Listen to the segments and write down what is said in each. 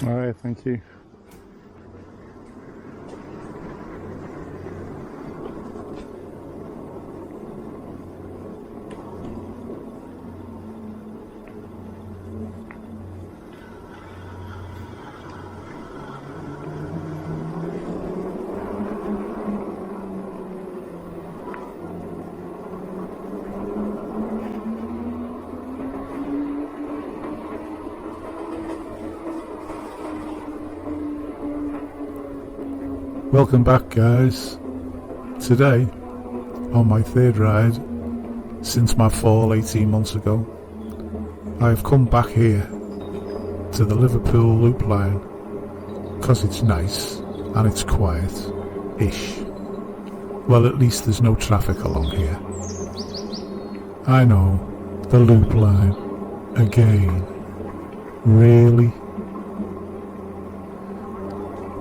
All right, thank you. Welcome back, guys. Today, on my third ride since my fall 18 months ago, I've come back here to the Liverpool loop line because it's nice and it's quiet-ish. Well, at least there's no traffic along here. I know, the loop line again. Really?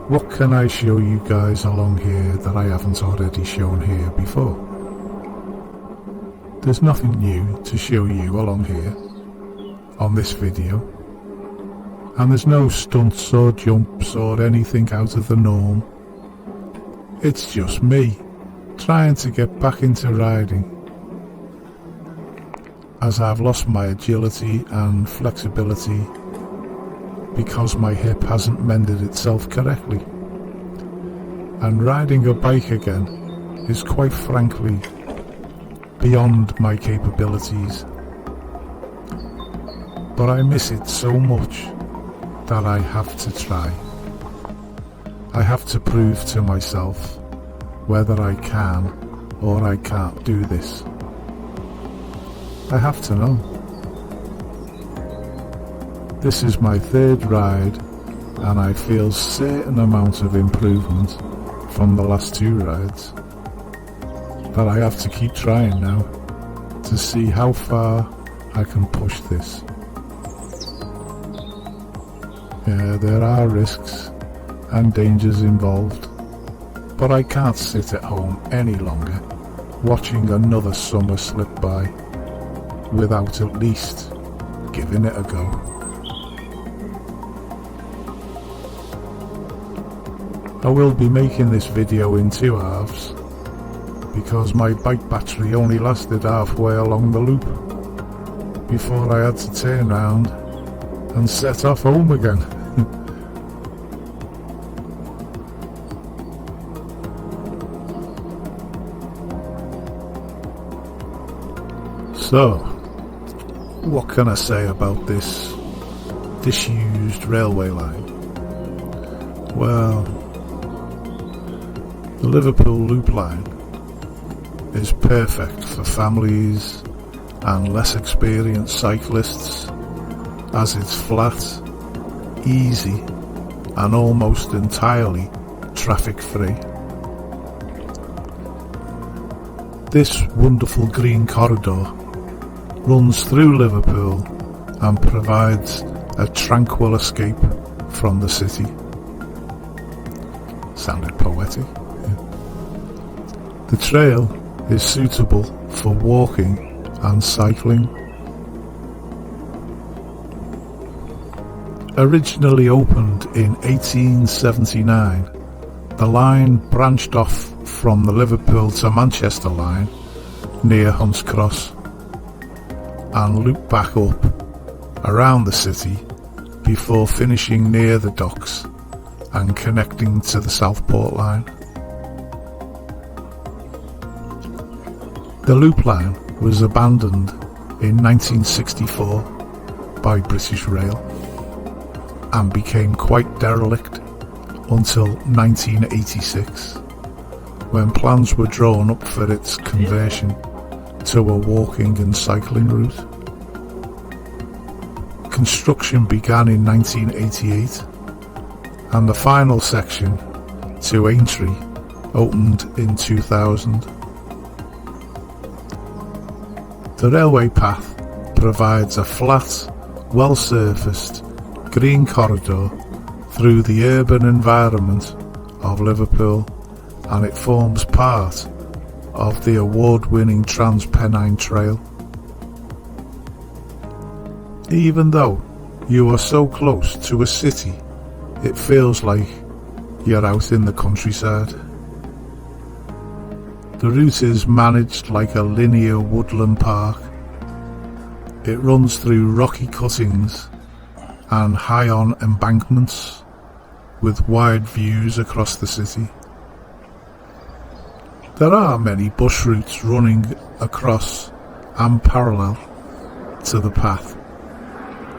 What can I show you guys along here that I haven't already shown here before? There's nothing new to show you along here on this video, and there's no stunts or jumps or anything out of the norm. It's just me trying to get back into riding, as I've lost my agility and flexibility because my hip hasn't mended itself correctly, and riding a bike again is quite frankly beyond my capabilities. But I miss it so much that I have to try. I have to prove to myself whether I can or I can't do this. I have to know. This is my third ride and I feel a certain amount of improvement from the last two rides. But I have to keep trying now to see how far I can push this. Yeah, there are risks and dangers involved, but I can't sit at home any longer watching another summer slip by without at least giving it a go. I will be making this video in two halves because my bike battery only lasted halfway along the loop before I had to turn round and set off home again. So, what can I say about this disused railway line? Well, the Liverpool loop line is perfect for families and less experienced cyclists, as it's flat, easy and almost entirely traffic free. This wonderful green corridor runs through Liverpool and provides a tranquil escape from the city. Sounded poetic. The trail is suitable for walking and cycling. Originally opened in 1879, the line branched off from the Liverpool to Manchester line near Hunts Cross and looped back up around the city before finishing near the docks and connecting to the Southport line. The loop line was abandoned in 1964 by British Rail and became quite derelict until 1986, when plans were drawn up for its conversion to a walking and cycling route. construction began in 1988 and the final section to Aintree opened in 2000. The railway path provides a flat, well-surfaced, green corridor through the urban environment of Liverpool, and it forms part of the award-winning Trans-Pennine Trail. Even though you are so close to a city, it feels like you're out in the countryside. The route is managed like a linear woodland park. It runs through rocky cuttings and high-on embankments with wide views across the city. There are many bus routes running across and parallel to the path,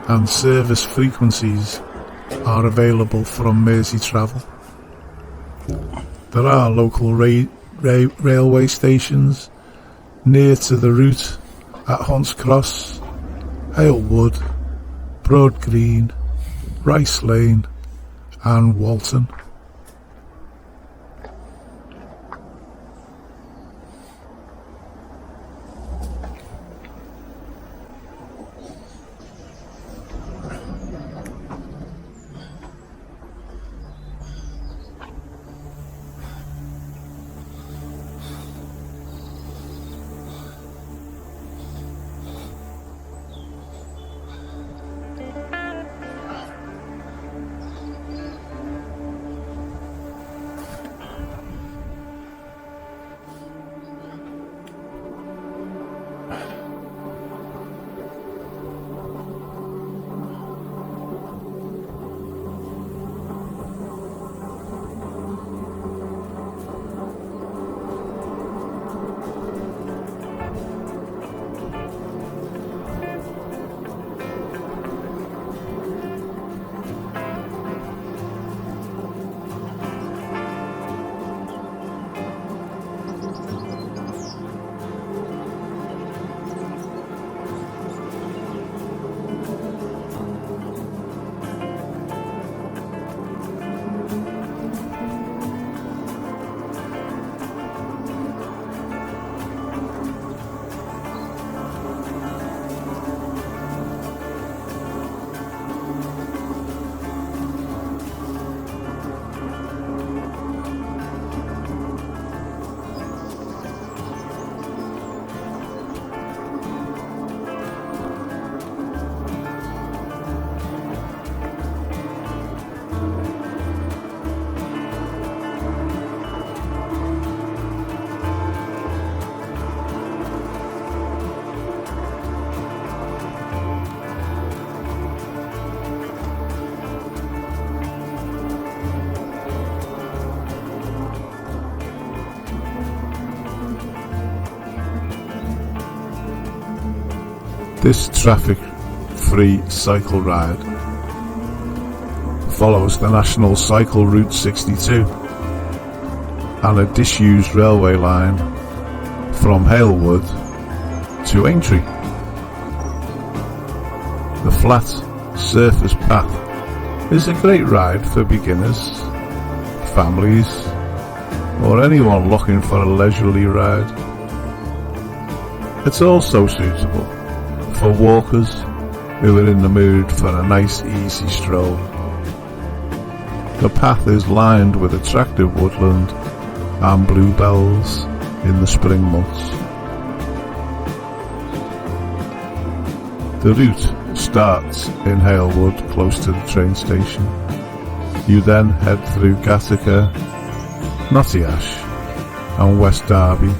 and service frequencies are available from Mersey Travel. There are local railway stations near to the route at Hunts Cross, Halewood, Broad Green, Rice Lane and Walton. This traffic-free cycle ride follows the National Cycle Route 62 and a disused railway line from Halewood to Aintree. The flat surface path is a great ride for beginners, families, or anyone looking for a leisurely ride. It's also suitable for walkers who are in the mood for a nice easy stroll. The path is lined with attractive woodland and bluebells in the spring months. The route starts in Halewood, close to the train station. You then head through Gattaca, Nottingham and West Derby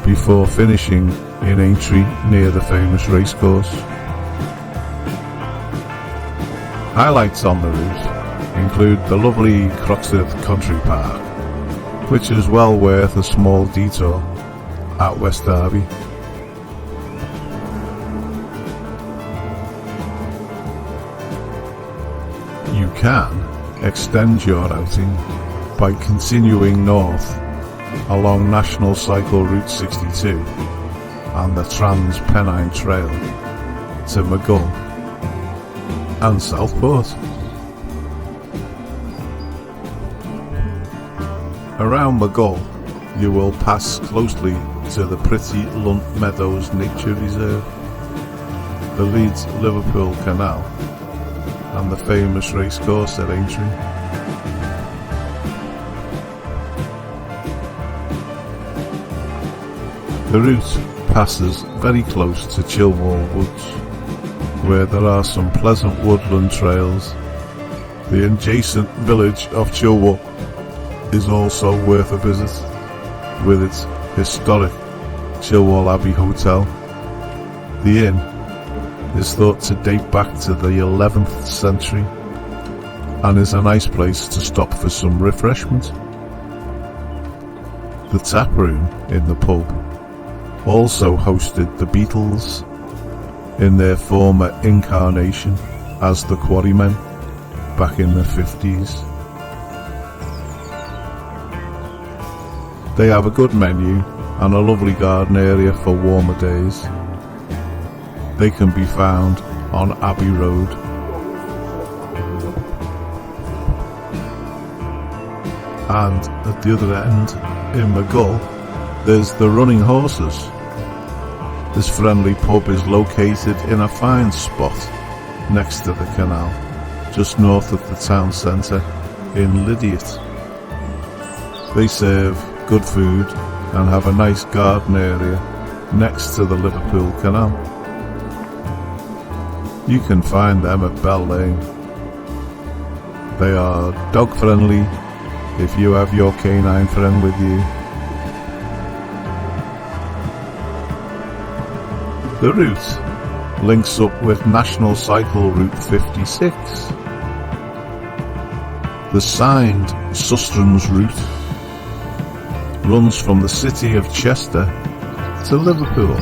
before finishing in Aintree near the famous racecourse. Highlights on the route include the lovely Croxteth Country Park, which is well worth a small detour at West Derby. You can extend your outing by continuing north along National Cycle Route 62 and the Trans-Pennine Trail to Maghull, and Southport. Around Maghull, you will pass closely to the pretty Lunt Meadows Nature Reserve, the Leeds-Liverpool Canal, and the famous racecourse at Aintree. The route passes very close to Chilwell Woods, where there are some pleasant woodland trails. The adjacent village of Chilwell is also worth a visit, with its historic Chilwell Abbey Hotel. The inn is thought to date back to the 11th century and is a nice place to stop for some refreshment. The tap room in the pub also hosted the Beatles in their former incarnation as the Quarrymen back in the 50s. They have a good menu and a lovely garden area for warmer days. They can be found on Abbey Road. And at the other end, in Maghull, there's the Running Horses. This friendly pub is located in a fine spot next to the canal, just north of the town centre in Lydiate. They serve good food and have a nice garden area next to the Liverpool Canal. You can find them at Bell Lane. They are dog friendly if you have your canine friend with you. The route links up with National Cycle Route 56. The signed Sustrans route runs from the city of Chester to Liverpool.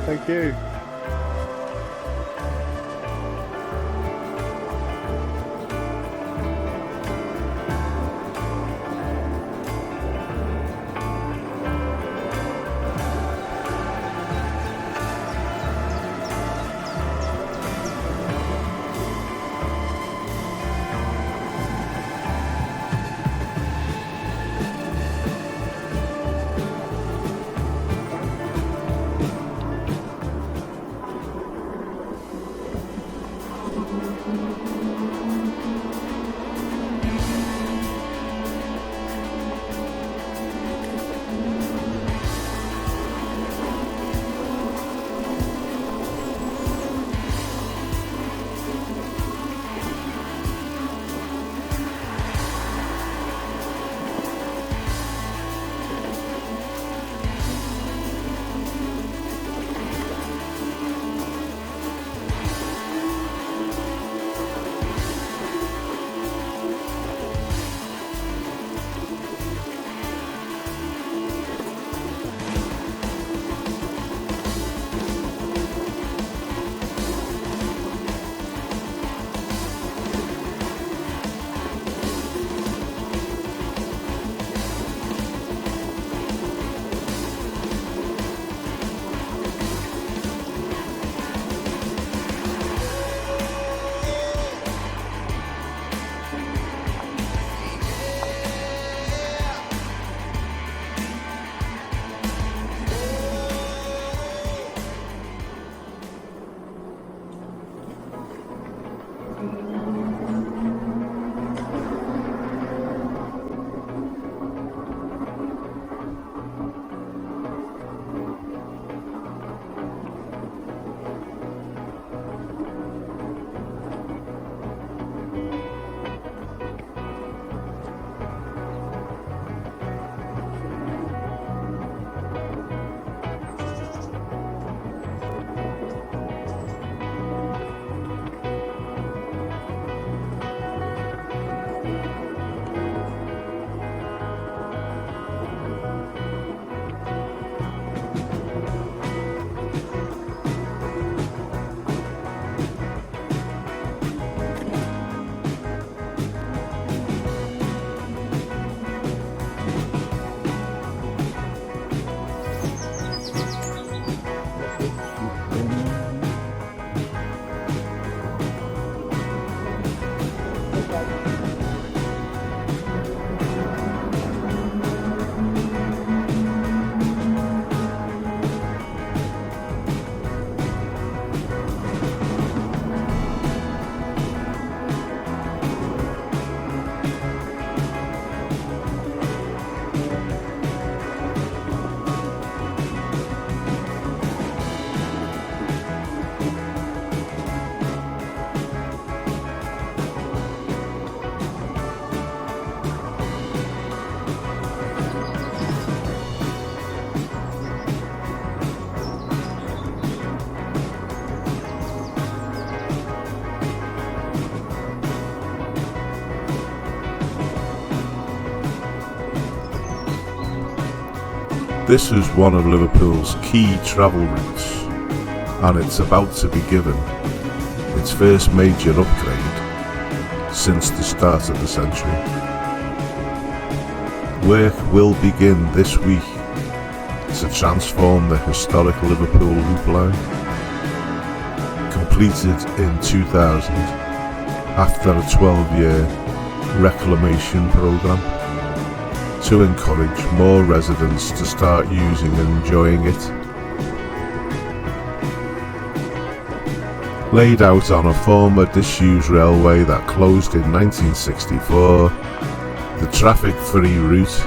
Thank you. This is one of Liverpool's key travel routes, and it's about to be given its first major upgrade since the start of the century. Work will begin this week to transform the historic Liverpool Loop Line, completed in 2000 after a 12-year reclamation programme, to encourage more residents to start using and enjoying it. Laid out on a former disused railway that closed in 1964, the traffic-free route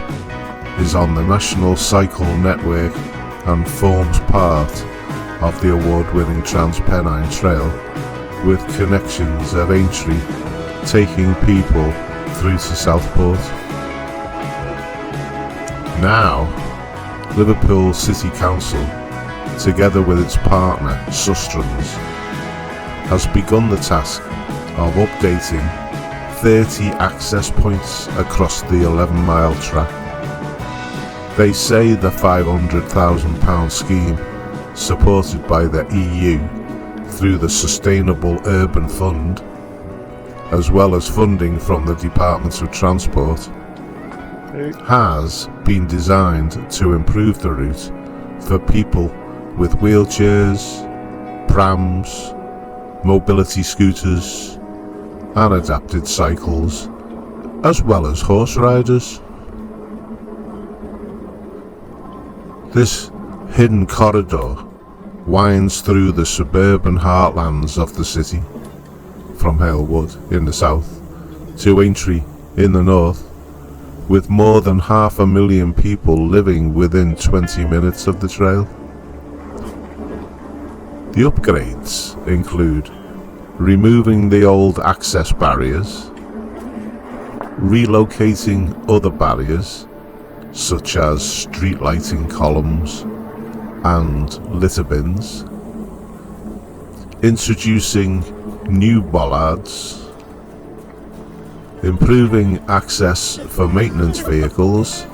is on the National Cycle Network and forms part of the award-winning Trans-Pennine Trail, with connections at Aintree taking people through to Southport. Now, Liverpool City Council, together with its partner Sustrans, has begun the task of updating 30 access points across the 11-mile track. They say the £500,000 scheme, supported by the EU through the Sustainable Urban Fund, as well as funding from the Department of Transport, has been designed to improve the route for people with wheelchairs, prams, mobility scooters and adapted cycles, as well as horse riders. This hidden corridor winds through the suburban heartlands of the city, from Halewood in the south to Aintree in the north, with more than 500,000 people living within 20 minutes of the trail. The upgrades include removing the old access barriers, relocating other barriers such as street lighting columns and litter bins, introducing new bollards, improving access for maintenance vehicles,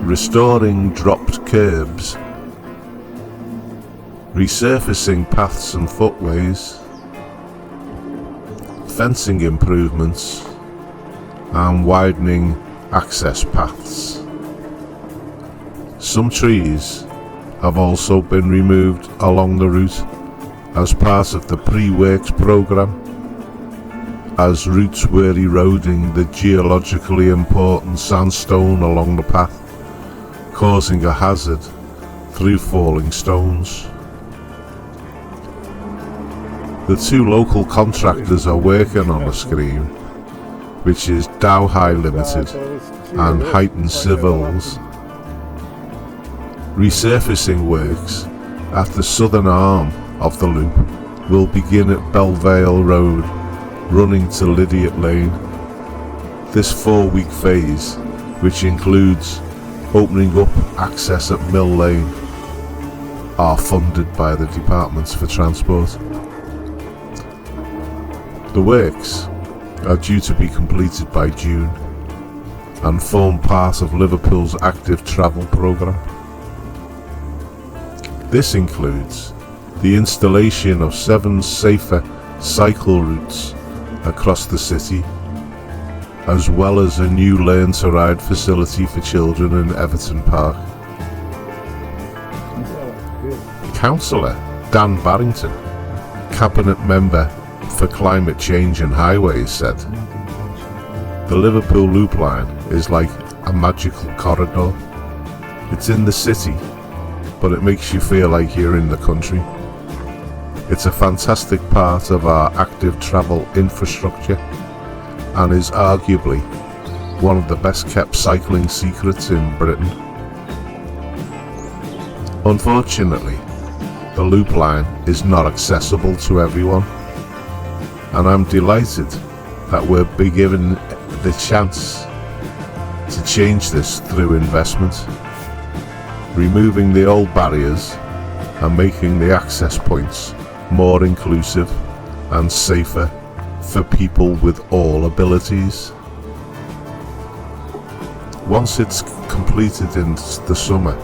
restoring dropped curbs, resurfacing paths and footways, fencing improvements, and widening access paths. Some trees have also been removed along the route as part of the pre-works programme, as roots were eroding the geologically important sandstone along the path, causing a hazard through falling stones. The two local contractors are working on the scheme, which is Dow High Limited and Heighton Civils. Resurfacing works at the southern arm of the loop will begin at Belvale Road, running to Lydiate Lane. This 4-week phase, which includes opening up access at Mill Lane, are funded by the Department for Transport. The works are due to be completed by June and form part of Liverpool's active travel programme. This includes the installation of 7 safer cycle routes across the city, as well as a new Learn to Ride facility for children in Everton Park. Councillor Dan Barrington, Cabinet Member for Climate Change and Highways, said, "The Liverpool Loop Line is like a magical corridor. It's in the city, but it makes you feel like you're in the country. It's a fantastic part of our active travel infrastructure and is arguably one of the best kept cycling secrets in Britain. Unfortunately, the Loop Line is not accessible to everyone, and I'm delighted that we're being given the chance to change this through investment, removing the old barriers and making the access points more inclusive and safer for people with all abilities. Once it's completed in the summer,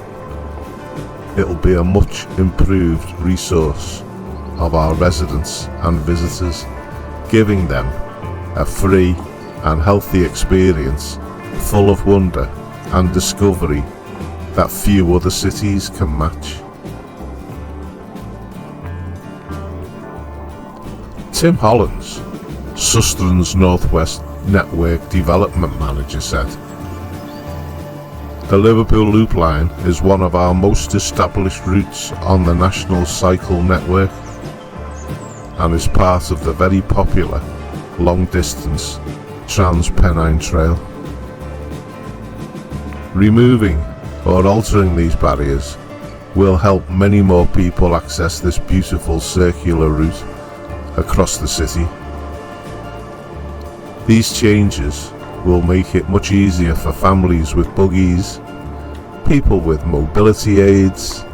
it'll be a much improved resource of our residents and visitors, giving them a free and healthy experience full of wonder and discovery that few other cities can match. Tim Hollins, Susterns Northwest Network Development Manager, said, "The Liverpool Loop Line is one of our most established routes on the National Cycle Network and is part of the very popular long-distance Trans-Pennine Trail. Removing or altering these barriers will help many more people access this beautiful circular route across the city. These changes will make it much easier for families with buggies, people with mobility aids,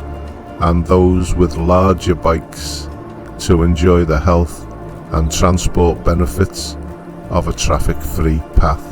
and those with larger bikes to enjoy the health and transport benefits of a traffic-free path."